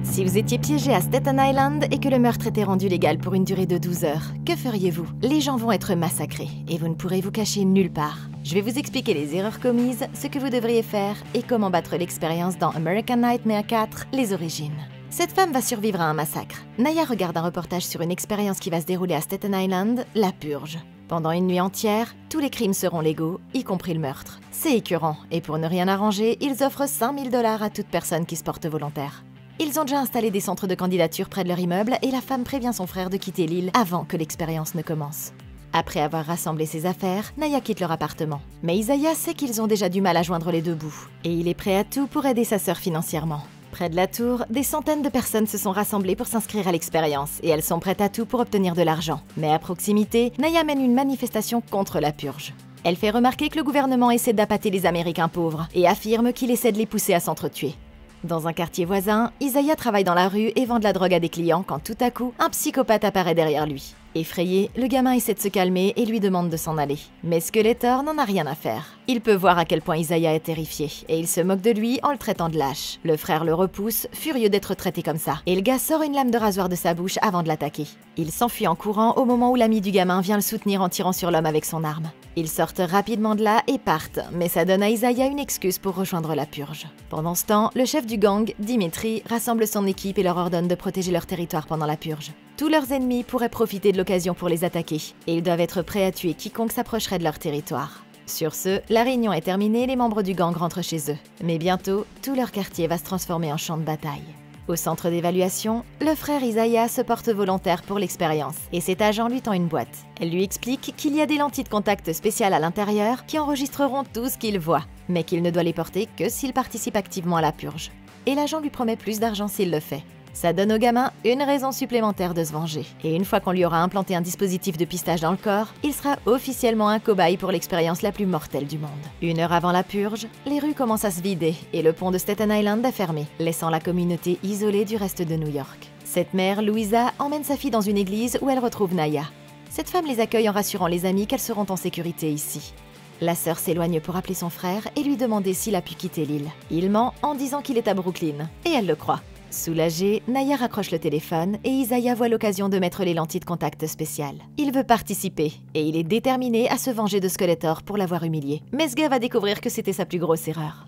Si vous étiez piégé à Staten Island et que le meurtre était rendu légal pour une durée de 12 heures, que feriez-vous? Les gens vont être massacrés et vous ne pourrez vous cacher nulle part. Je vais vous expliquer les erreurs commises, ce que vous devriez faire et comment battre l'expérience dans American Nightmare 4, les origines. Cette femme va survivre à un massacre. Naya regarde un reportage sur une expérience qui va se dérouler à Staten Island, la purge. Pendant une nuit entière, tous les crimes seront légaux, y compris le meurtre. C'est écœurant, et pour ne rien arranger, ils offrent 5 000 $ à toute personne qui se porte volontaire. Ils ont déjà installé des centres de candidature près de leur immeuble et la femme prévient son frère de quitter l'île avant que l'expérience ne commence. Après avoir rassemblé ses affaires, Naya quitte leur appartement. Mais Isaiah sait qu'ils ont déjà du mal à joindre les deux bouts, et il est prêt à tout pour aider sa sœur financièrement. Près de la tour, des centaines de personnes se sont rassemblées pour s'inscrire à l'expérience, et elles sont prêtes à tout pour obtenir de l'argent. Mais à proximité, Naya mène une manifestation contre la purge. Elle fait remarquer que le gouvernement essaie d'appâter les Américains pauvres, et affirme qu'il essaie de les pousser à s'entretuer. Dans un quartier voisin, Isaiah travaille dans la rue et vend de la drogue à des clients quand tout à coup, un psychopathe apparaît derrière lui. Effrayé, le gamin essaie de se calmer et lui demande de s'en aller. Mais Skeletor n'en a rien à faire. Il peut voir à quel point Isaiah est terrifié, et il se moque de lui en le traitant de lâche. Le frère le repousse, furieux d'être traité comme ça, et le gars sort une lame de rasoir de sa bouche avant de l'attaquer. Il s'enfuit en courant au moment où l'ami du gamin vient le soutenir en tirant sur l'homme avec son arme. Ils sortent rapidement de là et partent, mais ça donne à Isaiah une excuse pour rejoindre la purge. Pendant ce temps, le chef du gang, Dimitri, rassemble son équipe et leur ordonne de protéger leur territoire pendant la purge. Tous leurs ennemis pourraient profiter de l'occasion pour les attaquer, et ils doivent être prêts à tuer quiconque s'approcherait de leur territoire. Sur ce, la réunion est terminée, les membres du gang rentrent chez eux. Mais bientôt, tout leur quartier va se transformer en champ de bataille. Au centre d'évaluation, le frère Isaiah se porte volontaire pour l'expérience, et cet agent lui tend une boîte. Elle lui explique qu'il y a des lentilles de contact spéciales à l'intérieur qui enregistreront tout ce qu'il voit, mais qu'il ne doit les porter que s'il participe activement à la purge. Et l'agent lui promet plus d'argent s'il le fait. Ça donne au gamin une raison supplémentaire de se venger. Et une fois qu'on lui aura implanté un dispositif de pistage dans le corps, il sera officiellement un cobaye pour l'expérience la plus mortelle du monde. 1 heure avant la purge, les rues commencent à se vider et le pont de Staten Island est fermé, laissant la communauté isolée du reste de New York. Cette mère, Louisa, emmène sa fille dans une église où elle retrouve Naya. Cette femme les accueille en rassurant les amis qu'elles seront en sécurité ici. La sœur s'éloigne pour appeler son frère et lui demander s'il a pu quitter l'île. Il ment en disant qu'il est à Brooklyn, et elle le croit. Soulagée, Naya raccroche le téléphone et Isaiah voit l'occasion de mettre les lentilles de contact spéciales. Il veut participer et il est déterminé à se venger de Skeletor pour l'avoir humilié. Mais ce gars va découvrir que c'était sa plus grosse erreur.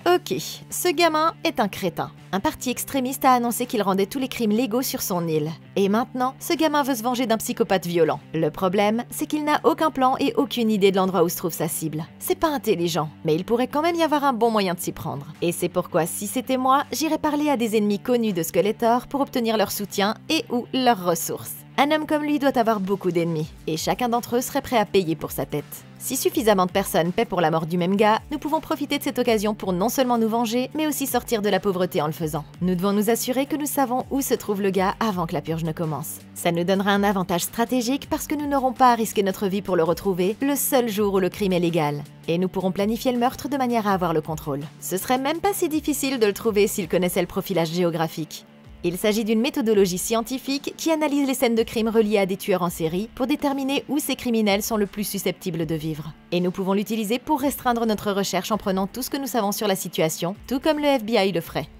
Ok, ce gamin est un crétin. Un parti extrémiste a annoncé qu'il rendait tous les crimes légaux sur son île. Et maintenant, ce gamin veut se venger d'un psychopathe violent. Le problème, c'est qu'il n'a aucun plan et aucune idée de l'endroit où se trouve sa cible. C'est pas intelligent, mais il pourrait quand même y avoir un bon moyen de s'y prendre. Et c'est pourquoi, si c'était moi, j'irais parler à des ennemis connus de Skeletor pour obtenir leur soutien et ou leurs ressources. Un homme comme lui doit avoir beaucoup d'ennemis, et chacun d'entre eux serait prêt à payer pour sa tête. Si suffisamment de personnes paient pour la mort du même gars, nous pouvons profiter de cette occasion pour non seulement nous venger, mais aussi sortir de la pauvreté en le faisant. Nous devons nous assurer que nous savons où se trouve le gars avant que la purge ne commence. Ça nous donnera un avantage stratégique parce que nous n'aurons pas à risquer notre vie pour le retrouver le seul jour où le crime est légal. Et nous pourrons planifier le meurtre de manière à avoir le contrôle. Ce serait même pas si difficile de le trouver s'il connaissait le profilage géographique. Il s'agit d'une méthodologie scientifique qui analyse les scènes de crime reliées à des tueurs en série pour déterminer où ces criminels sont le plus susceptibles de vivre. Et nous pouvons l'utiliser pour restreindre notre recherche en prenant tout ce que nous savons sur la situation, tout comme le FBI le ferait.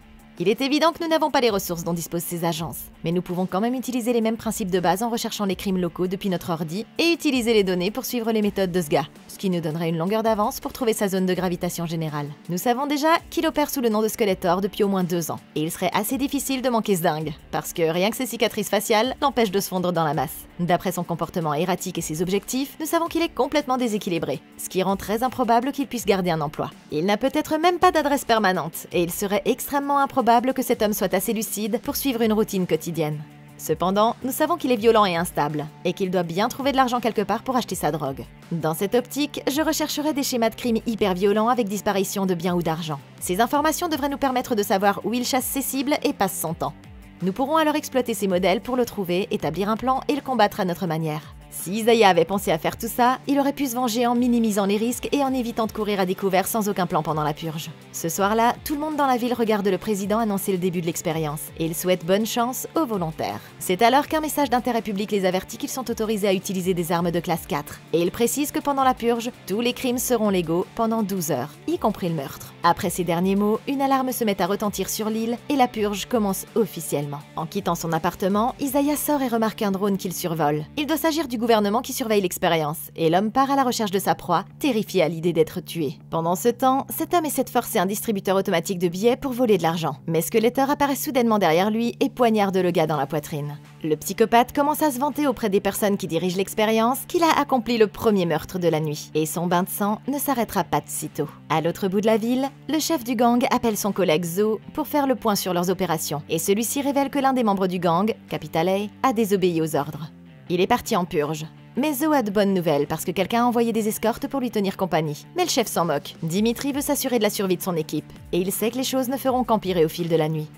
Il est évident que nous n'avons pas les ressources dont disposent ces agences, mais nous pouvons quand même utiliser les mêmes principes de base en recherchant les crimes locaux depuis notre ordi et utiliser les données pour suivre les méthodes de ce gars, ce qui nous donnerait une longueur d'avance pour trouver sa zone de gravitation générale. Nous savons déjà qu'il opère sous le nom de Skeletor depuis au moins 2 ans, et il serait assez difficile de manquer ce dingue, parce que rien que ses cicatrices faciales l'empêchent de se fondre dans la masse. D'après son comportement erratique et ses objectifs, nous savons qu'il est complètement déséquilibré, ce qui rend très improbable qu'il puisse garder un emploi. Il n'a peut-être même pas d'adresse permanente, et il serait extrêmement improbable que cet homme soit assez lucide pour suivre une routine quotidienne. Cependant, nous savons qu'il est violent et instable, et qu'il doit bien trouver de l'argent quelque part pour acheter sa drogue. Dans cette optique, je rechercherai des schémas de crimes hyper violents avec disparition de biens ou d'argent. Ces informations devraient nous permettre de savoir où il chasse ses cibles et passe son temps. Nous pourrons alors exploiter ces modèles pour le trouver, établir un plan et le combattre à notre manière. Si Isaiah avait pensé à faire tout ça, il aurait pu se venger en minimisant les risques et en évitant de courir à découvert sans aucun plan pendant la purge. Ce soir-là, tout le monde dans la ville regarde le président annoncer le début de l'expérience et il souhaite bonne chance aux volontaires. C'est alors qu'un message d'intérêt public les avertit qu'ils sont autorisés à utiliser des armes de classe 4 et il précise que pendant la purge, tous les crimes seront légaux pendant 12 heures, y compris le meurtre. Après ces derniers mots, une alarme se met à retentir sur l'île et la purge commence officiellement. En quittant son appartement, Isaiah sort et remarque un drone qu'il survole. Il doit s'agir du gouvernement qui surveille l'expérience, et l'homme part à la recherche de sa proie, terrifié à l'idée d'être tué. Pendant ce temps, cet homme essaie de forcer un distributeur automatique de billets pour voler de l'argent. Mais Skeletor apparaît soudainement derrière lui et poignarde le gars dans la poitrine. Le psychopathe commence à se vanter auprès des personnes qui dirigent l'expérience qu'il a accompli le premier meurtre de la nuit. Et son bain de sang ne s'arrêtera pas de sitôt. À l'autre bout de la ville, le chef du gang appelle son collègue Zo pour faire le point sur leurs opérations. Et celui-ci révèle que l'un des membres du gang, Capital A, a désobéi aux ordres. Il est parti en purge. Mais Zo a de bonnes nouvelles parce que quelqu'un a envoyé des escortes pour lui tenir compagnie. Mais le chef s'en moque. Dimitri veut s'assurer de la survie de son équipe. Et il sait que les choses ne feront qu'empirer au fil de la nuit.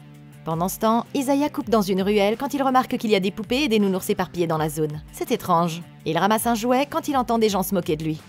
Pendant ce temps, Isaiah coupe dans une ruelle quand il remarque qu'il y a des poupées et des nounours éparpillés dans la zone. C'est étrange. Il ramasse un jouet quand il entend des gens se moquer de lui.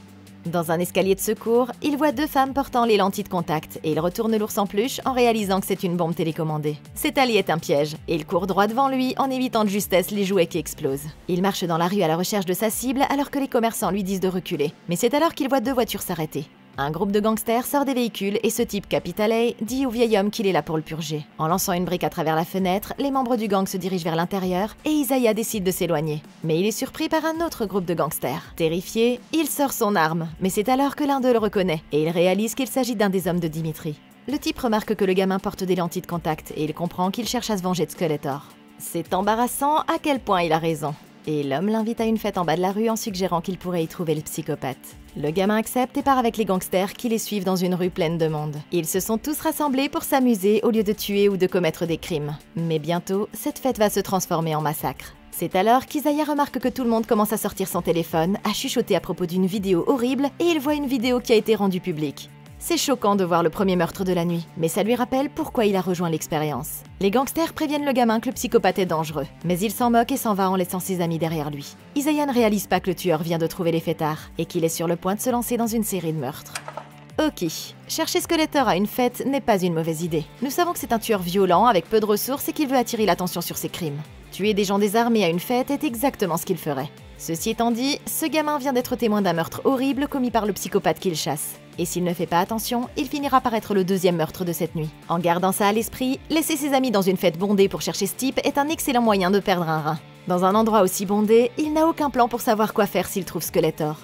Dans un escalier de secours, il voit deux femmes portant les lentilles de contact et il retourne l'ours en peluche en réalisant que c'est une bombe télécommandée. Cet allié est un piège et il court droit devant lui en évitant de justesse les jouets qui explosent. Il marche dans la rue à la recherche de sa cible alors que les commerçants lui disent de reculer. Mais c'est alors qu'il voit deux voitures s'arrêter. Un groupe de gangsters sort des véhicules et ce type Capital A dit au vieil homme qu'il est là pour le purger. En lançant une brique à travers la fenêtre, les membres du gang se dirigent vers l'intérieur et Isaiah décide de s'éloigner. Mais il est surpris par un autre groupe de gangsters. Terrifié, il sort son arme, mais c'est alors que l'un d'eux le reconnaît et il réalise qu'il s'agit d'un des hommes de Dimitri. Le type remarque que le gamin porte des lentilles de contact et il comprend qu'il cherche à se venger de Skeletor. C'est embarrassant à quel point il a raison. Et l'homme l'invite à une fête en bas de la rue en suggérant qu'il pourrait y trouver le psychopathe. Le gamin accepte et part avec les gangsters qui les suivent dans une rue pleine de monde. Ils se sont tous rassemblés pour s'amuser au lieu de tuer ou de commettre des crimes. Mais bientôt, cette fête va se transformer en massacre. C'est alors qu'Isaiah remarque que tout le monde commence à sortir son téléphone, à chuchoter à propos d'une vidéo horrible et il voit une vidéo qui a été rendue publique. C'est choquant de voir le premier meurtre de la nuit, mais ça lui rappelle pourquoi il a rejoint l'expérience. Les gangsters préviennent le gamin que le psychopathe est dangereux, mais il s'en moque et s'en va en laissant ses amis derrière lui. Isaiah ne réalise pas que le tueur vient de trouver les fêtards et qu'il est sur le point de se lancer dans une série de meurtres. Ok, chercher Skeletor à une fête n'est pas une mauvaise idée. Nous savons que c'est un tueur violent avec peu de ressources et qu'il veut attirer l'attention sur ses crimes. Tuer des gens désarmés à une fête est exactement ce qu'il ferait. Ceci étant dit, ce gamin vient d'être témoin d'un meurtre horrible commis par le psychopathe qu'il chasse. Et s'il ne fait pas attention, il finira par être le deuxième meurtre de cette nuit. En gardant ça à l'esprit, laisser ses amis dans une fête bondée pour chercher ce type est un excellent moyen de perdre un rein. Dans un endroit aussi bondé, il n'a aucun plan pour savoir quoi faire s'il trouve Skeletor.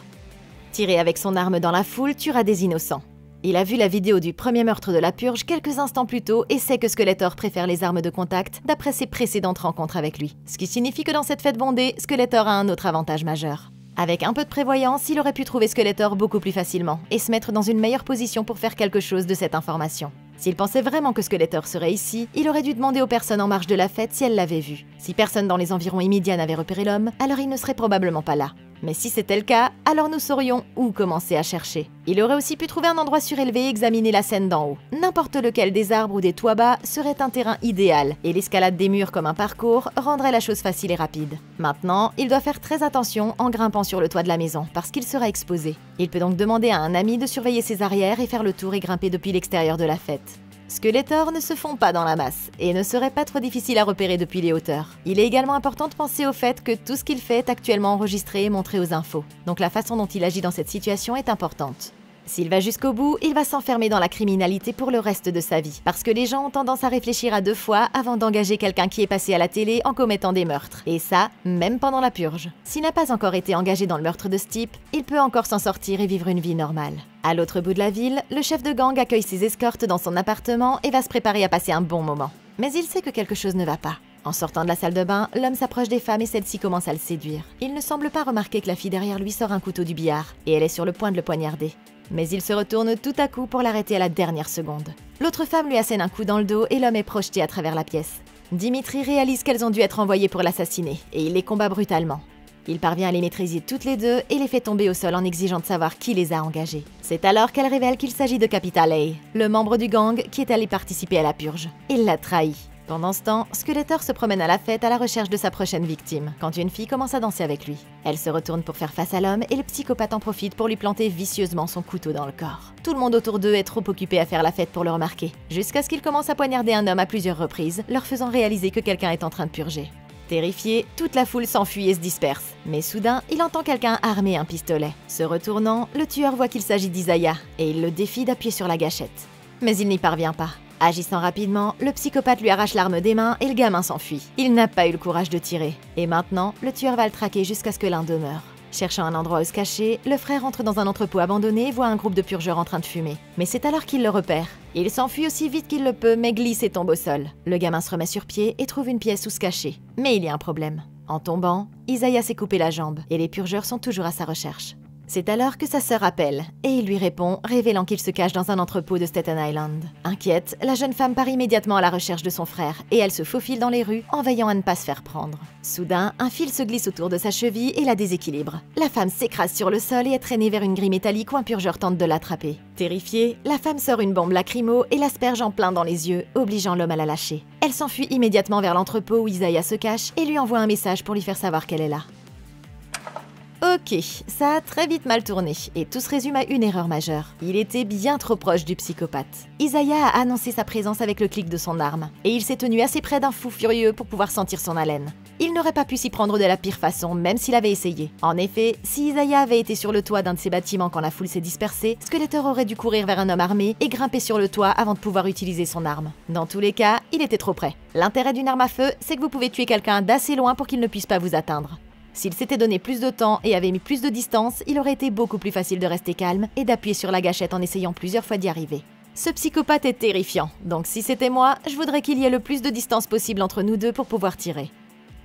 Tirer avec son arme dans la foule tuera des innocents. Il a vu la vidéo du premier meurtre de la purge quelques instants plus tôt et sait que Skeletor préfère les armes de contact d'après ses précédentes rencontres avec lui. Ce qui signifie que dans cette fête bondée, Skeletor a un autre avantage majeur. Avec un peu de prévoyance, il aurait pu trouver Skeletor beaucoup plus facilement et se mettre dans une meilleure position pour faire quelque chose de cette information. S'il pensait vraiment que Skeletor serait ici, il aurait dû demander aux personnes en marge de la fête si elles l'avaient vu. Si personne dans les environs immédiats n'avait repéré l'homme, alors il ne serait probablement pas là. Mais si c'était le cas, alors nous saurions où commencer à chercher. Il aurait aussi pu trouver un endroit surélevé et examiner la scène d'en haut. N'importe lequel des arbres ou des toits bas serait un terrain idéal, et l'escalade des murs comme un parcours rendrait la chose facile et rapide. Maintenant, il doit faire très attention en grimpant sur le toit de la maison, parce qu'il sera exposé. Il peut donc demander à un ami de surveiller ses arrières et faire le tour et grimper depuis l'extérieur de la fête. Skeletor ne se fond pas dans la masse et ne serait pas trop difficile à repérer depuis les hauteurs. Il est également important de penser au fait que tout ce qu'il fait est actuellement enregistré et montré aux infos. Donc la façon dont il agit dans cette situation est importante. S'il va jusqu'au bout, il va s'enfermer dans la criminalité pour le reste de sa vie. Parce que les gens ont tendance à réfléchir à deux fois avant d'engager quelqu'un qui est passé à la télé en commettant des meurtres. Et ça, même pendant la purge. S'il n'a pas encore été engagé dans le meurtre de ce type, il peut encore s'en sortir et vivre une vie normale. À l'autre bout de la ville, le chef de gang accueille ses escortes dans son appartement et va se préparer à passer un bon moment. Mais il sait que quelque chose ne va pas. En sortant de la salle de bain, l'homme s'approche des femmes et celle-ci commence à le séduire. Il ne semble pas remarquer que la fille derrière lui sort un couteau du billard et elle est sur le point de le poignarder. Mais il se retourne tout à coup pour l'arrêter à la dernière seconde. L'autre femme lui assène un coup dans le dos et l'homme est projeté à travers la pièce. Dimitri réalise qu'elles ont dû être envoyées pour l'assassiner et il les combat brutalement. Il parvient à les maîtriser toutes les deux et les fait tomber au sol en exigeant de savoir qui les a engagées. C'est alors qu'elle révèle qu'il s'agit de Capital A, le membre du gang qui est allé participer à la purge. Il l'a trahi. Pendant ce temps, Skeletor se promène à la fête à la recherche de sa prochaine victime, quand une fille commence à danser avec lui. Elle se retourne pour faire face à l'homme et le psychopathe en profite pour lui planter vicieusement son couteau dans le corps. Tout le monde autour d'eux est trop occupé à faire la fête pour le remarquer, jusqu'à ce qu'il commence à poignarder un homme à plusieurs reprises, leur faisant réaliser que quelqu'un est en train de purger. Terrifié, toute la foule s'enfuit et se disperse. Mais soudain, il entend quelqu'un armer un pistolet. Se retournant, le tueur voit qu'il s'agit d'Isaiah et il le défie d'appuyer sur la gâchette. Mais il n'y parvient pas. Agissant rapidement, le psychopathe lui arrache l'arme des mains et le gamin s'enfuit. Il n'a pas eu le courage de tirer. Et maintenant, le tueur va le traquer jusqu'à ce que l'un demeure. Cherchant un endroit où se cacher, le frère entre dans un entrepôt abandonné et voit un groupe de purgeurs en train de fumer. Mais c'est alors qu'il le repère. Il s'enfuit aussi vite qu'il le peut, mais glisse et tombe au sol. Le gamin se remet sur pied et trouve une pièce où se cacher. Mais il y a un problème. En tombant, Isaiah s'est coupé la jambe et les purgeurs sont toujours à sa recherche. C'est alors que sa sœur appelle, et il lui répond, révélant qu'il se cache dans un entrepôt de Staten Island. Inquiète, la jeune femme part immédiatement à la recherche de son frère, et elle se faufile dans les rues, en veillant à ne pas se faire prendre. Soudain, un fil se glisse autour de sa cheville et la déséquilibre. La femme s'écrase sur le sol et est traînée vers une grille métallique où un purgeur tente de l'attraper. Terrifiée, la femme sort une bombe lacrymo et l'asperge en plein dans les yeux, obligeant l'homme à la lâcher. Elle s'enfuit immédiatement vers l'entrepôt où Isaiah se cache et lui envoie un message pour lui faire savoir qu'elle est là. Ok, ça a très vite mal tourné, et tout se résume à une erreur majeure. Il était bien trop proche du psychopathe. Isaiah a annoncé sa présence avec le clic de son arme, et il s'est tenu assez près d'un fou furieux pour pouvoir sentir son haleine. Il n'aurait pas pu s'y prendre de la pire façon, même s'il avait essayé. En effet, si Isaiah avait été sur le toit d'un de ces bâtiments quand la foule s'est dispersée, Skeletor aurait dû courir vers un homme armé et grimper sur le toit avant de pouvoir utiliser son arme. Dans tous les cas, il était trop près. L'intérêt d'une arme à feu, c'est que vous pouvez tuer quelqu'un d'assez loin pour qu'il ne puisse pas vous atteindre. S'il s'était donné plus de temps et avait mis plus de distance, il aurait été beaucoup plus facile de rester calme et d'appuyer sur la gâchette en essayant plusieurs fois d'y arriver. Ce psychopathe est terrifiant, donc si c'était moi, je voudrais qu'il y ait le plus de distance possible entre nous deux pour pouvoir tirer.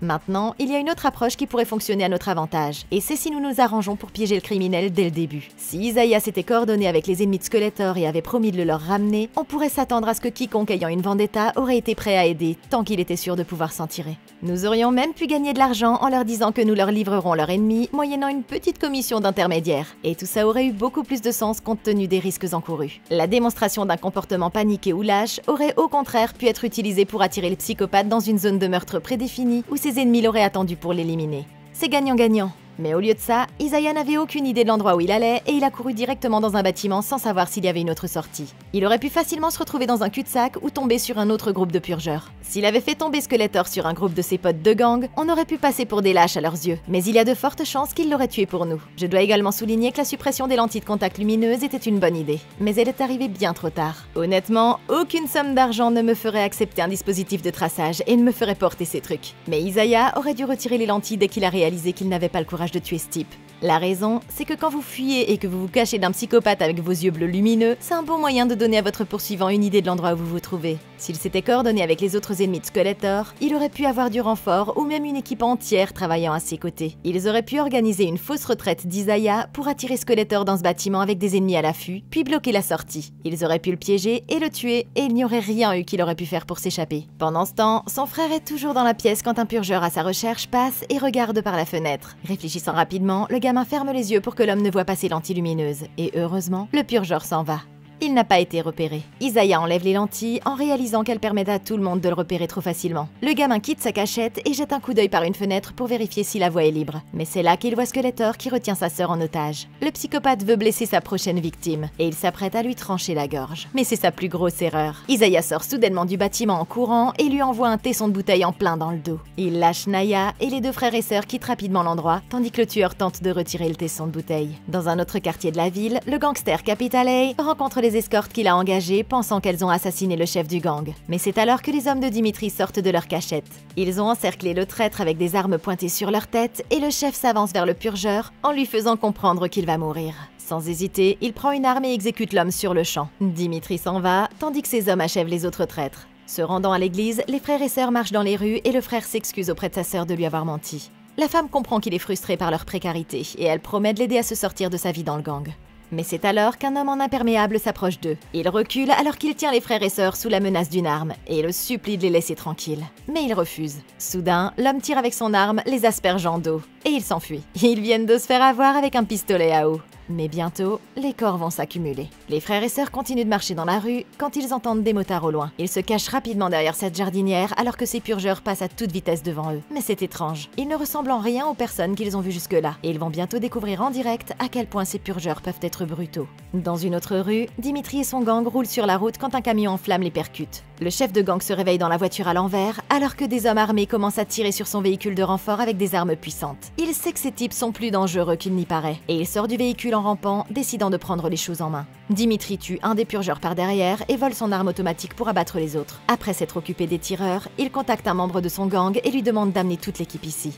Maintenant, il y a une autre approche qui pourrait fonctionner à notre avantage, et c'est si nous nous arrangeons pour piéger le criminel dès le début. Si Isaiah s'était coordonné avec les ennemis de Skeletor et avait promis de le leur ramener, on pourrait s'attendre à ce que quiconque ayant une vendetta aurait été prêt à aider, tant qu'il était sûr de pouvoir s'en tirer. Nous aurions même pu gagner de l'argent en leur disant que nous leur livrerons leur ennemi, moyennant une petite commission d'intermédiaire. Et tout ça aurait eu beaucoup plus de sens compte tenu des risques encourus. La démonstration d'un comportement paniqué ou lâche aurait au contraire pu être utilisée pour attirer le psychopathe dans une zone de meurtre prédéfinie où ses ennemis l'auraient attendu pour l'éliminer. C'est gagnant-gagnant. Mais au lieu de ça, Isaiah n'avait aucune idée de l'endroit où il allait et il a couru directement dans un bâtiment sans savoir s'il y avait une autre sortie. Il aurait pu facilement se retrouver dans un cul-de-sac ou tomber sur un autre groupe de purgeurs. S'il avait fait tomber Skeletor sur un groupe de ses potes de gang, on aurait pu passer pour des lâches à leurs yeux, mais il y a de fortes chances qu'il l'aurait tué pour nous. Je dois également souligner que la suppression des lentilles de contact lumineuses était une bonne idée, mais elle est arrivée bien trop tard. Honnêtement, aucune somme d'argent ne me ferait accepter un dispositif de traçage et ne me ferait porter ces trucs. Mais Isaiah aurait dû retirer les lentilles dès qu'il a réalisé qu'il n'avait pas le courage de tuer ce type. La raison, c'est que quand vous fuyez et que vous vous cachez d'un psychopathe avec vos yeux bleus lumineux, c'est un bon moyen de donner à votre poursuivant une idée de l'endroit où vous vous trouvez. S'il s'était coordonné avec les autres ennemis de Skeletor, il aurait pu avoir du renfort ou même une équipe entière travaillant à ses côtés. Ils auraient pu organiser une fausse retraite d'Isaiah pour attirer Skeletor dans ce bâtiment avec des ennemis à l'affût, puis bloquer la sortie. Ils auraient pu le piéger et le tuer, et il n'y aurait rien eu qu'il aurait pu faire pour s'échapper. Pendant ce temps, son frère est toujours dans la pièce quand un purgeur à sa recherche passe et regarde par la fenêtre. Réfléchissant rapidement, le gamin ferme les yeux pour que l'homme ne voit pas ses lentilles lumineuses, et heureusement, le purgeur s'en va. Il n'a pas été repéré. Isaiah enlève les lentilles en réalisant qu'elles permettent à tout le monde de le repérer trop facilement. Le gamin quitte sa cachette et jette un coup d'œil par une fenêtre pour vérifier si la voie est libre. Mais c'est là qu'il voit Skeletor qui retient sa sœur en otage. Le psychopathe veut blesser sa prochaine victime et il s'apprête à lui trancher la gorge. Mais c'est sa plus grosse erreur. Isaiah sort soudainement du bâtiment en courant et lui envoie un tesson de bouteille en plein dans le dos. Il lâche Naya et les deux frères et sœurs quittent rapidement l'endroit tandis que le tueur tente de retirer le tesson de bouteille. Dans un autre quartier de la ville, le gangster Capital A rencontre les escortes qu'il a engagées pensant qu'elles ont assassiné le chef du gang. Mais c'est alors que les hommes de Dimitri sortent de leur cachette. Ils ont encerclé le traître avec des armes pointées sur leur tête et le chef s'avance vers le purgeur en lui faisant comprendre qu'il va mourir. Sans hésiter, il prend une arme et exécute l'homme sur le champ. Dimitri s'en va, tandis que ses hommes achèvent les autres traîtres. Se rendant à l'église, les frères et sœurs marchent dans les rues et le frère s'excuse auprès de sa sœur de lui avoir menti. La femme comprend qu'il est frustré par leur précarité et elle promet de l'aider à se sortir de sa vie dans le gang. Mais c'est alors qu'un homme en imperméable s'approche d'eux. Il recule alors qu'il tient les frères et sœurs sous la menace d'une arme et le supplie de les laisser tranquilles. Mais ils refusent. Soudain, l'homme tire avec son arme, les aspergeant d'eau. Et ils s'enfuient. Ils viennent de se faire avoir avec un pistolet à eau. Mais bientôt, les corps vont s'accumuler. Les frères et sœurs continuent de marcher dans la rue quand ils entendent des motards au loin. Ils se cachent rapidement derrière cette jardinière alors que ces purgeurs passent à toute vitesse devant eux. Mais c'est étrange. Ils ne ressemblent en rien aux personnes qu'ils ont vues jusque-là. Et ils vont bientôt découvrir en direct à quel point ces purgeurs peuvent être brutaux. Dans une autre rue, Dimitri et son gang roulent sur la route quand un camion en flammes les percute. Le chef de gang se réveille dans la voiture à l'envers alors que des hommes armés commencent à tirer sur son véhicule de renfort avec des armes puissantes. Il sait que ces types sont plus dangereux qu'il n'y paraît et il sort du véhicule en rampant, décidant de prendre les choses en main. Dimitri tue un des purgeurs par derrière et vole son arme automatique pour abattre les autres. Après s'être occupé des tireurs, il contacte un membre de son gang et lui demande d'amener toute l'équipe ici.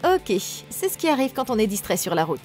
Ok, c'est ce qui arrive quand on est distrait sur la route.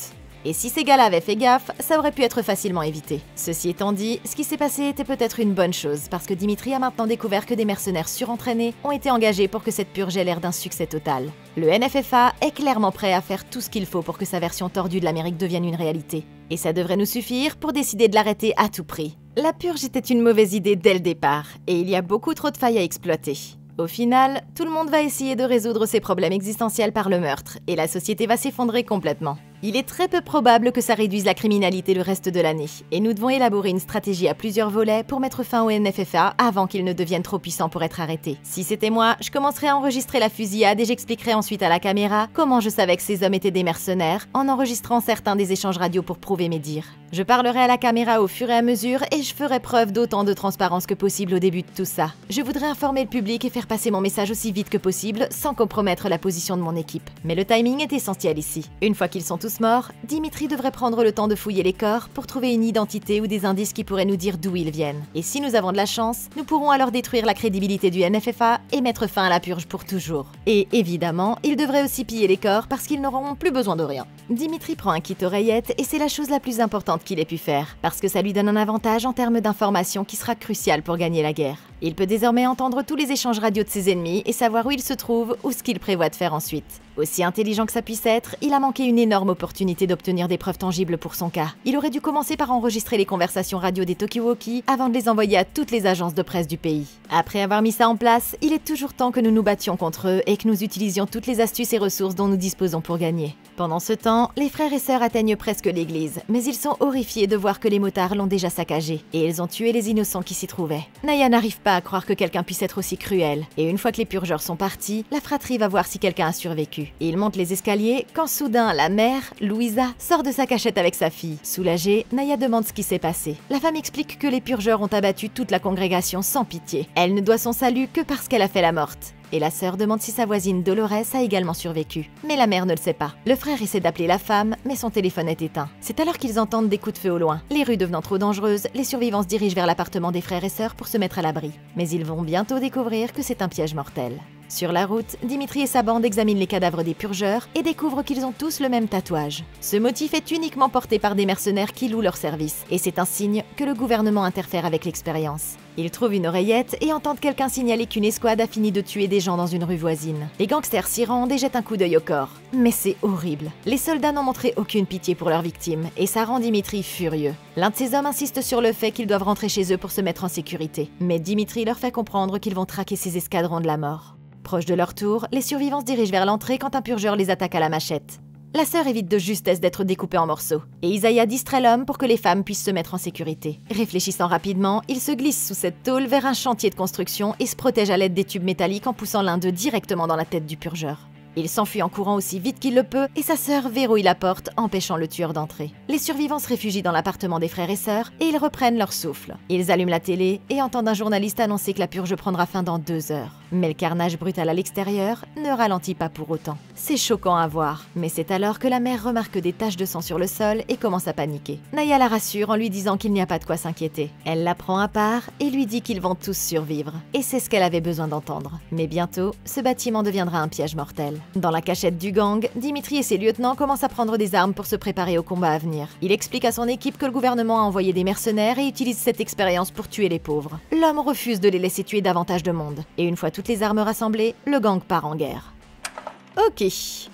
Et si ces gars-là avaient fait gaffe, ça aurait pu être facilement évité. Ceci étant dit, ce qui s'est passé était peut-être une bonne chose, parce que Dimitri a maintenant découvert que des mercenaires surentraînés ont été engagés pour que cette purge ait l'air d'un succès total. Le NFFA est clairement prêt à faire tout ce qu'il faut pour que sa version tordue de l'Amérique devienne une réalité. Et ça devrait nous suffire pour décider de l'arrêter à tout prix. La purge était une mauvaise idée dès le départ, et il y a beaucoup trop de failles à exploiter. Au final, tout le monde va essayer de résoudre ses problèmes existentiels par le meurtre, et la société va s'effondrer complètement. Il est très peu probable que ça réduise la criminalité le reste de l'année, et nous devons élaborer une stratégie à plusieurs volets pour mettre fin au NFFA avant qu'il ne devienne trop puissant pour être arrêté. Si c'était moi, je commencerais à enregistrer la fusillade et j'expliquerais ensuite à la caméra comment je savais que ces hommes étaient des mercenaires, en enregistrant certains des échanges radio pour prouver mes dires. Je parlerai à la caméra au fur et à mesure et je ferai preuve d'autant de transparence que possible au début de tout ça. Je voudrais informer le public et faire passer mon message aussi vite que possible sans compromettre la position de mon équipe. Mais le timing est essentiel ici. Une fois qu'ils sont tous morts, Dimitri devrait prendre le temps de fouiller les corps pour trouver une identité ou des indices qui pourraient nous dire d'où ils viennent. Et si nous avons de la chance, nous pourrons alors détruire la crédibilité du NFFA et mettre fin à la purge pour toujours. Et évidemment, il devrait aussi piller les corps parce qu'ils n'auront plus besoin de rien. Dimitri prend un kit oreillette et c'est la chose la plus importante qu'il ait pu faire, parce que ça lui donne un avantage en termes d'information qui sera crucial pour gagner la guerre. Il peut désormais entendre tous les échanges radio de ses ennemis et savoir où ils se trouvent ou ce qu'il prévoit de faire ensuite. Aussi intelligent que ça puisse être, il a manqué une énorme opportunité d'obtenir des preuves tangibles pour son cas. Il aurait dû commencer par enregistrer les conversations radio des talkie-walkie avant de les envoyer à toutes les agences de presse du pays. Après avoir mis ça en place, il est toujours temps que nous nous battions contre eux et que nous utilisions toutes les astuces et ressources dont nous disposons pour gagner. Pendant ce temps, les frères et sœurs atteignent presque l'église, mais ils sont horrifiés de voir que les motards l'ont déjà saccagée, et ils ont tué les innocents qui s'y trouvaient. Naya n'arrive pas à croire que quelqu'un puisse être aussi cruel, et une fois que les purgeurs sont partis, la fratrie va voir si quelqu'un a survécu. Et ils montent les escaliers quand soudain la mère, Louisa, sort de sa cachette avec sa fille. Soulagée, Naya demande ce qui s'est passé. La femme explique que les purgeurs ont abattu toute la congrégation sans pitié. Elle ne doit son salut que parce qu'elle a fait la morte. Et la sœur demande si sa voisine Dolores a également survécu. Mais la mère ne le sait pas. Le frère essaie d'appeler la femme, mais son téléphone est éteint. C'est alors qu'ils entendent des coups de feu au loin. Les rues devenant trop dangereuses, les survivants se dirigent vers l'appartement des frères et sœurs pour se mettre à l'abri. Mais ils vont bientôt découvrir que c'est un piège mortel. Sur la route, Dimitri et sa bande examinent les cadavres des purgeurs et découvrent qu'ils ont tous le même tatouage. Ce motif est uniquement porté par des mercenaires qui louent leurs services, et c'est un signe que le gouvernement interfère avec l'expérience. Ils trouvent une oreillette et entendent quelqu'un signaler qu'une escouade a fini de tuer des gens dans une rue voisine. Les gangsters s'y rendent et jettent un coup d'œil au corps. Mais c'est horrible. Les soldats n'ont montré aucune pitié pour leurs victimes, et ça rend Dimitri furieux. L'un de ces hommes insiste sur le fait qu'ils doivent rentrer chez eux pour se mettre en sécurité. Mais Dimitri leur fait comprendre qu'ils vont traquer ces escadrons de la mort. Proche de leur tour, les survivants se dirigent vers l'entrée quand un purgeur les attaque à la machette. La sœur évite de justesse d'être découpée en morceaux, et Isaiah distrait l'homme pour que les femmes puissent se mettre en sécurité. Réfléchissant rapidement, il se glisse sous cette tôle vers un chantier de construction et se protège à l'aide des tubes métalliques en poussant l'un d'eux directement dans la tête du purgeur. Il s'enfuit en courant aussi vite qu'il le peut et sa sœur verrouille la porte, empêchant le tueur d'entrer. Les survivants se réfugient dans l'appartement des frères et sœurs et ils reprennent leur souffle. Ils allument la télé et entendent un journaliste annoncer que la purge prendra fin dans 2 heures. Mais le carnage brutal à l'extérieur ne ralentit pas pour autant. C'est choquant à voir, mais c'est alors que la mère remarque des taches de sang sur le sol et commence à paniquer. Naya la rassure en lui disant qu'il n'y a pas de quoi s'inquiéter. Elle la prend à part et lui dit qu'ils vont tous survivre. Et c'est ce qu'elle avait besoin d'entendre. Mais bientôt, ce bâtiment deviendra un piège mortel. Dans la cachette du gang, Dimitri et ses lieutenants commencent à prendre des armes pour se préparer au combat à venir. Il explique à son équipe que le gouvernement a envoyé des mercenaires et utilise cette expérience pour tuer les pauvres. L'homme refuse de les laisser tuer davantage de monde. Et une fois toutes les armes rassemblées, le gang part en guerre. Ok,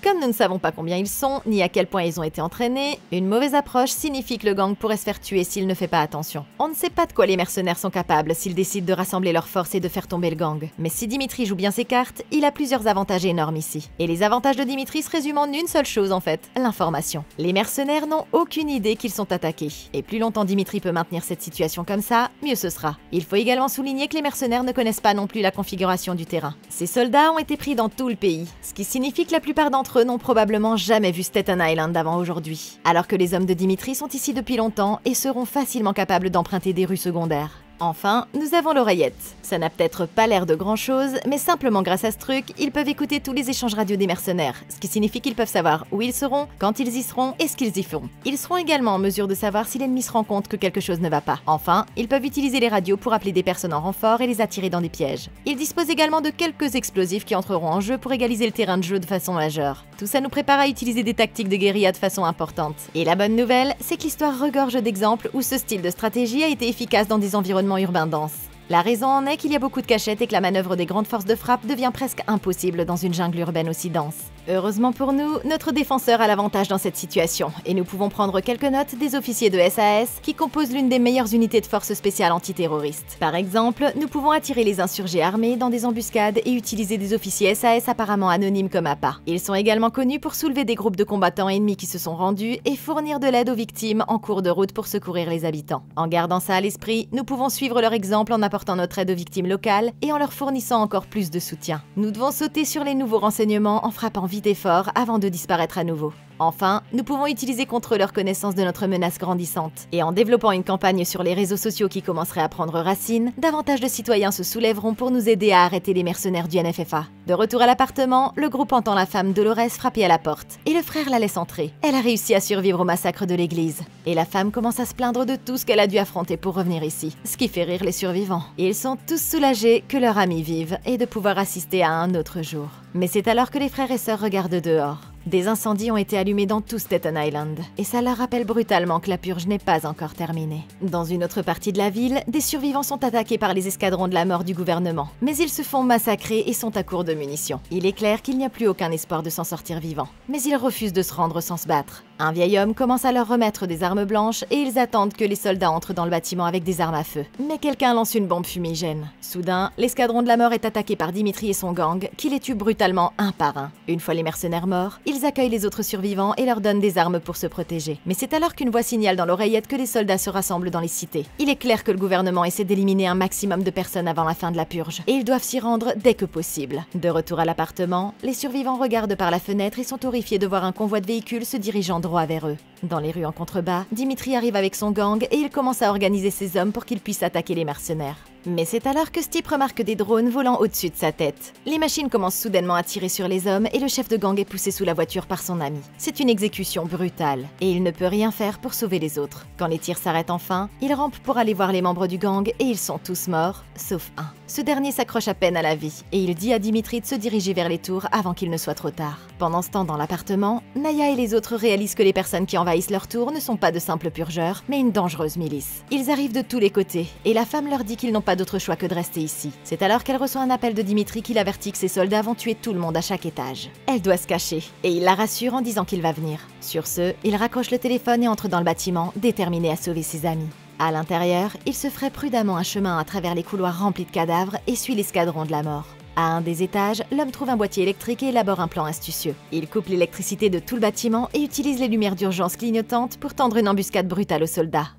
comme nous ne savons pas combien ils sont, ni à quel point ils ont été entraînés, une mauvaise approche signifie que le gang pourrait se faire tuer s'il ne fait pas attention. On ne sait pas de quoi les mercenaires sont capables s'ils décident de rassembler leurs forces et de faire tomber le gang. Mais si Dimitri joue bien ses cartes, il a plusieurs avantages énormes ici. Et les avantages de Dimitri se résument en une seule chose en fait, l'information. Les mercenaires n'ont aucune idée qu'ils sont attaqués. Et plus longtemps Dimitri peut maintenir cette situation comme ça, mieux ce sera. Il faut également souligner que les mercenaires ne connaissent pas non plus la configuration du terrain. Ces soldats ont été pris dans tout le pays, ce qui signifie que la plupart d'entre eux n'ont probablement jamais vu Staten Island avant aujourd'hui, alors que les hommes de Dimitri sont ici depuis longtemps et seront facilement capables d'emprunter des rues secondaires. Enfin, nous avons l'oreillette. Ça n'a peut-être pas l'air de grand-chose, mais simplement grâce à ce truc, ils peuvent écouter tous les échanges radio des mercenaires, ce qui signifie qu'ils peuvent savoir où ils seront, quand ils y seront et ce qu'ils y feront. Ils seront également en mesure de savoir si l'ennemi se rend compte que quelque chose ne va pas. Enfin, ils peuvent utiliser les radios pour appeler des personnes en renfort et les attirer dans des pièges. Ils disposent également de quelques explosifs qui entreront en jeu pour égaliser le terrain de jeu de façon majeure. Tout ça nous prépare à utiliser des tactiques de guérilla de façon importante. Et la bonne nouvelle, c'est que l'histoire regorge d'exemples où ce style de stratégie a été efficace dans des environnements urbains denses. La raison en est qu'il y a beaucoup de cachettes et que la manœuvre des grandes forces de frappe devient presque impossible dans une jungle urbaine aussi dense. Heureusement pour nous, notre défenseur a l'avantage dans cette situation, et nous pouvons prendre quelques notes des officiers de SAS qui composent l'une des meilleures unités de forces spéciales antiterroristes. Par exemple, nous pouvons attirer les insurgés armés dans des embuscades et utiliser des officiers SAS apparemment anonymes comme appât. Ils sont également connus pour soulever des groupes de combattants ennemis qui se sont rendus et fournir de l'aide aux victimes en cours de route pour secourir les habitants. En gardant ça à l'esprit, nous pouvons suivre leur exemple en apportant notre aide aux victimes locales et en leur fournissant encore plus de soutien. Nous devons sauter sur les nouveaux renseignements en frappant vite et fort avant de disparaître à nouveau. Enfin, nous pouvons utiliser contre eux leur connaissance de notre menace grandissante. Et en développant une campagne sur les réseaux sociaux qui commencerait à prendre racine, davantage de citoyens se soulèveront pour nous aider à arrêter les mercenaires du NFFA. De retour à l'appartement, le groupe entend la femme Dolores frapper à la porte, et le frère la laisse entrer. Elle a réussi à survivre au massacre de l'église. Et la femme commence à se plaindre de tout ce qu'elle a dû affronter pour revenir ici, ce qui fait rire les survivants. Et ils sont tous soulagés que leur ami vive et de pouvoir assister à un autre jour. Mais c'est alors que les frères et sœurs regardent dehors. Des incendies ont été allumés dans tout Staten Island, et ça leur rappelle brutalement que la purge n'est pas encore terminée. Dans une autre partie de la ville, des survivants sont attaqués par les escadrons de la mort du gouvernement, mais ils se font massacrer et sont à court de munitions. Il est clair qu'il n'y a plus aucun espoir de s'en sortir vivant, mais ils refusent de se rendre sans se battre. Un vieil homme commence à leur remettre des armes blanches et ils attendent que les soldats entrent dans le bâtiment avec des armes à feu. Mais quelqu'un lance une bombe fumigène. Soudain, l'escadron de la mort est attaqué par Dimitri et son gang, qui les tue brutalement un par un. Une fois les mercenaires morts, ils accueillent les autres survivants et leur donnent des armes pour se protéger. Mais c'est alors qu'une voix signale dans l'oreillette que les soldats se rassemblent dans les cités. Il est clair que le gouvernement essaie d'éliminer un maximum de personnes avant la fin de la purge, et ils doivent s'y rendre dès que possible. De retour à l'appartement, les survivants regardent par la fenêtre et sont horrifiés de voir un convoi de véhicules se dirigeant droit vers eux. Dans les rues en contrebas, Dimitri arrive avec son gang et il commence à organiser ses hommes pour qu'ils puissent attaquer les mercenaires. Mais c'est alors que Stipe remarque des drones volant au-dessus de sa tête. Les machines commencent soudainement à tirer sur les hommes et le chef de gang est poussé sous la voiture par son ami. C'est une exécution brutale, et il ne peut rien faire pour sauver les autres. Quand les tirs s'arrêtent enfin, il rampe pour aller voir les membres du gang et ils sont tous morts, sauf un. Ce dernier s'accroche à peine à la vie, et il dit à Dimitri de se diriger vers les tours avant qu'il ne soit trop tard. Pendant ce temps, dans l'appartement, Naya et les autres réalisent que les personnes qui envahissent leur tour ne sont pas de simples purgeurs, mais une dangereuse milice. Ils arrivent de tous les côtés, et la femme leur dit qu'ils n'ont pas d'autre choix que de rester ici. C'est alors qu'elle reçoit un appel de Dimitri qui l'avertit que ses soldats vont tuer tout le monde à chaque étage. Elle doit se cacher, et il la rassure en disant qu'il va venir. Sur ce, il raccroche le téléphone et entre dans le bâtiment, déterminé à sauver ses amis. À l'intérieur, il se ferait prudemment un chemin à travers les couloirs remplis de cadavres et suit l'escadron de la mort. À un des étages, l'homme trouve un boîtier électrique et élabore un plan astucieux. Il coupe l'électricité de tout le bâtiment et utilise les lumières d'urgence clignotantes pour tendre une embuscade brutale aux soldats.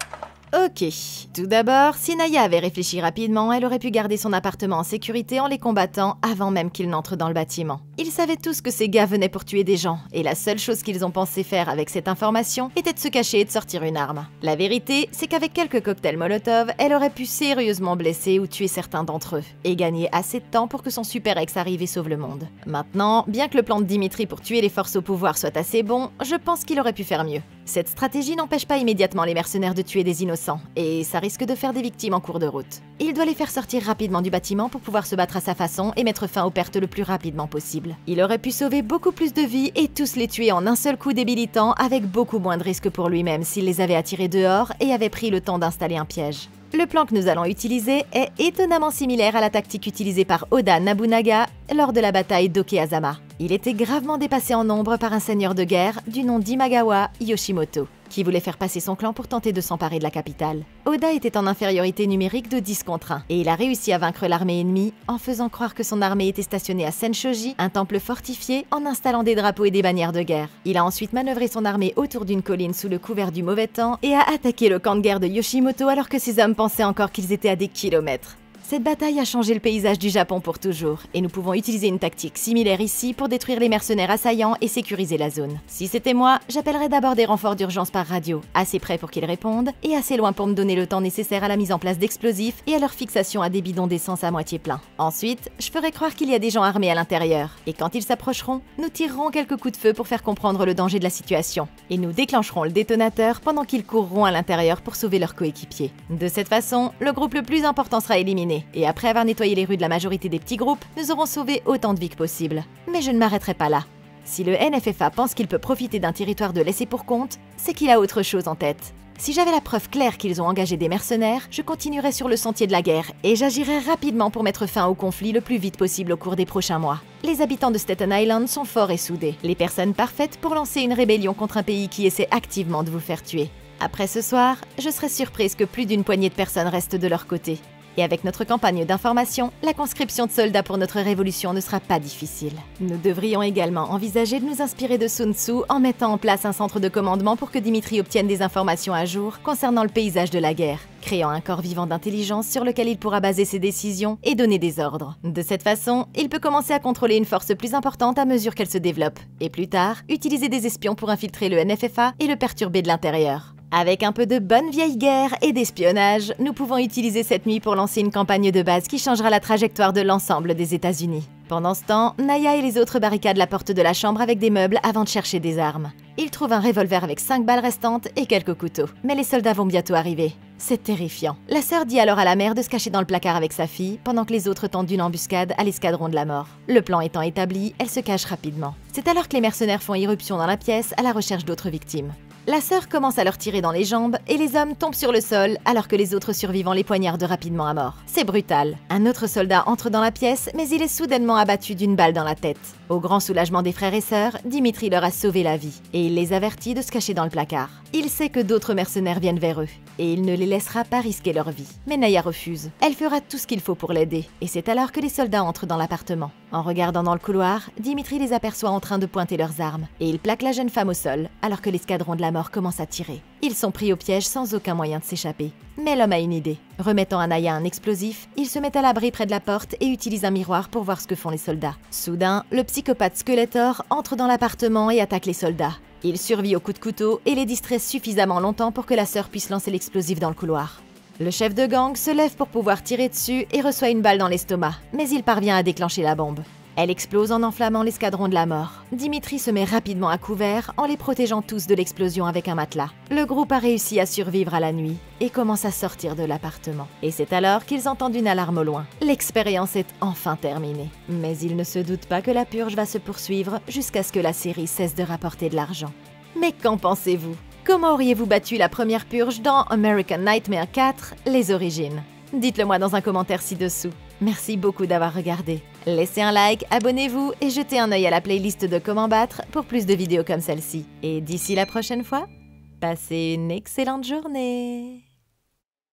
Ok. Tout d'abord, si Naya avait réfléchi rapidement, elle aurait pu garder son appartement en sécurité en les combattant avant même qu'ils n'entrent dans le bâtiment. Ils savaient tous que ces gars venaient pour tuer des gens, et la seule chose qu'ils ont pensé faire avec cette information était de se cacher et de sortir une arme. La vérité, c'est qu'avec quelques cocktails Molotov, elle aurait pu sérieusement blesser ou tuer certains d'entre eux, et gagner assez de temps pour que son super ex arrive et sauve le monde. Maintenant, bien que le plan de Dimitri pour tuer les forces au pouvoir soit assez bon, je pense qu'il aurait pu faire mieux. Cette stratégie n'empêche pas immédiatement les mercenaires de tuer des innocents, et ça risque de faire des victimes en cours de route. Il doit les faire sortir rapidement du bâtiment pour pouvoir se battre à sa façon et mettre fin aux pertes le plus rapidement possible. Il aurait pu sauver beaucoup plus de vies et tous les tuer en un seul coup débilitant avec beaucoup moins de risques pour lui-même s'il les avait attirés dehors et avait pris le temps d'installer un piège. Le plan que nous allons utiliser est étonnamment similaire à la tactique utilisée par Oda Nobunaga lors de la bataille d'Okeazama. Il était gravement dépassé en nombre par un seigneur de guerre du nom d'Imagawa Yoshimoto, qui voulait faire passer son clan pour tenter de s'emparer de la capitale. Oda était en infériorité numérique de 10 contre 1, et il a réussi à vaincre l'armée ennemie en faisant croire que son armée était stationnée à Senshoji, un temple fortifié, en installant des drapeaux et des bannières de guerre. Il a ensuite manœuvré son armée autour d'une colline sous le couvert du mauvais temps et a attaqué le camp de guerre de Yoshimoto alors que ses hommes pensaient encore qu'ils étaient à des kilomètres. Cette bataille a changé le paysage du Japon pour toujours, et nous pouvons utiliser une tactique similaire ici pour détruire les mercenaires assaillants et sécuriser la zone. Si c'était moi, j'appellerais d'abord des renforts d'urgence par radio, assez près pour qu'ils répondent, et assez loin pour me donner le temps nécessaire à la mise en place d'explosifs et à leur fixation à des bidons d'essence à moitié pleins. Ensuite, je ferai croire qu'il y a des gens armés à l'intérieur, et quand ils s'approcheront, nous tirerons quelques coups de feu pour faire comprendre le danger de la situation, et nous déclencherons le détonateur pendant qu'ils courront à l'intérieur pour sauver leurs coéquipiers. De cette façon, le groupe le plus important sera éliminé, et après avoir nettoyé les rues de la majorité des petits groupes, nous aurons sauvé autant de vies que possible. Mais je ne m'arrêterai pas là. Si le NFFA pense qu'il peut profiter d'un territoire de laissé pour compte, c'est qu'il a autre chose en tête. Si j'avais la preuve claire qu'ils ont engagé des mercenaires, je continuerais sur le sentier de la guerre et j'agirais rapidement pour mettre fin au conflit le plus vite possible au cours des prochains mois. Les habitants de Staten Island sont forts et soudés, les personnes parfaites pour lancer une rébellion contre un pays qui essaie activement de vous faire tuer. Après ce soir, je serais surprise que plus d'une poignée de personnes restent de leur côté. Et avec notre campagne d'information, la conscription de soldats pour notre révolution ne sera pas difficile. Nous devrions également envisager de nous inspirer de Sun Tzu en mettant en place un centre de commandement pour que Dimitri obtienne des informations à jour concernant le paysage de la guerre, créant un corps vivant d'intelligence sur lequel il pourra baser ses décisions et donner des ordres. De cette façon, il peut commencer à contrôler une force plus importante à mesure qu'elle se développe, et plus tard, utiliser des espions pour infiltrer le NFFA et le perturber de l'intérieur. Avec un peu de bonne vieille guerre et d'espionnage, nous pouvons utiliser cette nuit pour lancer une campagne de base qui changera la trajectoire de l'ensemble des États-Unis. Pendant ce temps, Naya et les autres barricadent la porte de la chambre avec des meubles avant de chercher des armes. Ils trouvent un revolver avec 5 balles restantes et quelques couteaux. Mais les soldats vont bientôt arriver. C'est terrifiant. La sœur dit alors à la mère de se cacher dans le placard avec sa fille, pendant que les autres tentent une embuscade à l'escadron de la mort. Le plan étant établi, elle se cache rapidement. C'est alors que les mercenaires font irruption dans la pièce à la recherche d'autres victimes. La sœur commence à leur tirer dans les jambes et les hommes tombent sur le sol alors que les autres survivants les poignardent rapidement à mort. C'est brutal. Un autre soldat entre dans la pièce mais il est soudainement abattu d'une balle dans la tête. Au grand soulagement des frères et sœurs, Dimitri leur a sauvé la vie et il les avertit de se cacher dans le placard. Il sait que d'autres mercenaires viennent vers eux et il ne les laissera pas risquer leur vie. Mais Naya refuse. Elle fera tout ce qu'il faut pour l'aider et c'est alors que les soldats entrent dans l'appartement. En regardant dans le couloir, Dimitri les aperçoit en train de pointer leurs armes et il plaque la jeune femme au sol alors que l'escadron de la mort commence à tirer. Ils sont pris au piège sans aucun moyen de s'échapper. Mais l'homme a une idée. Remettant à Naya un explosif, il se met à l'abri près de la porte et utilise un miroir pour voir ce que font les soldats. Soudain, le psychopathe Skeletor entre dans l'appartement et attaque les soldats. Il survit au coup de couteau et les distrait suffisamment longtemps pour que la sœur puisse lancer l'explosif dans le couloir. Le chef de gang se lève pour pouvoir tirer dessus et reçoit une balle dans l'estomac, mais il parvient à déclencher la bombe. Elle explose en enflammant l'escadron de la mort. Dimitri se met rapidement à couvert en les protégeant tous de l'explosion avec un matelas. Le groupe a réussi à survivre à la nuit et commence à sortir de l'appartement. Et c'est alors qu'ils entendent une alarme au loin. L'expérience est enfin terminée. Mais ils ne se doutent pas que la purge va se poursuivre jusqu'à ce que la série cesse de rapporter de l'argent. Mais qu'en pensez-vous ? Comment auriez-vous battu la première purge dans American Nightmare 4, Les Origines ? Dites-le moi dans un commentaire ci-dessous. Merci beaucoup d'avoir regardé. Laissez un like, abonnez-vous et jetez un œil à la playlist de Comment battre pour plus de vidéos comme celle-ci. Et d'ici la prochaine fois, passez une excellente journée.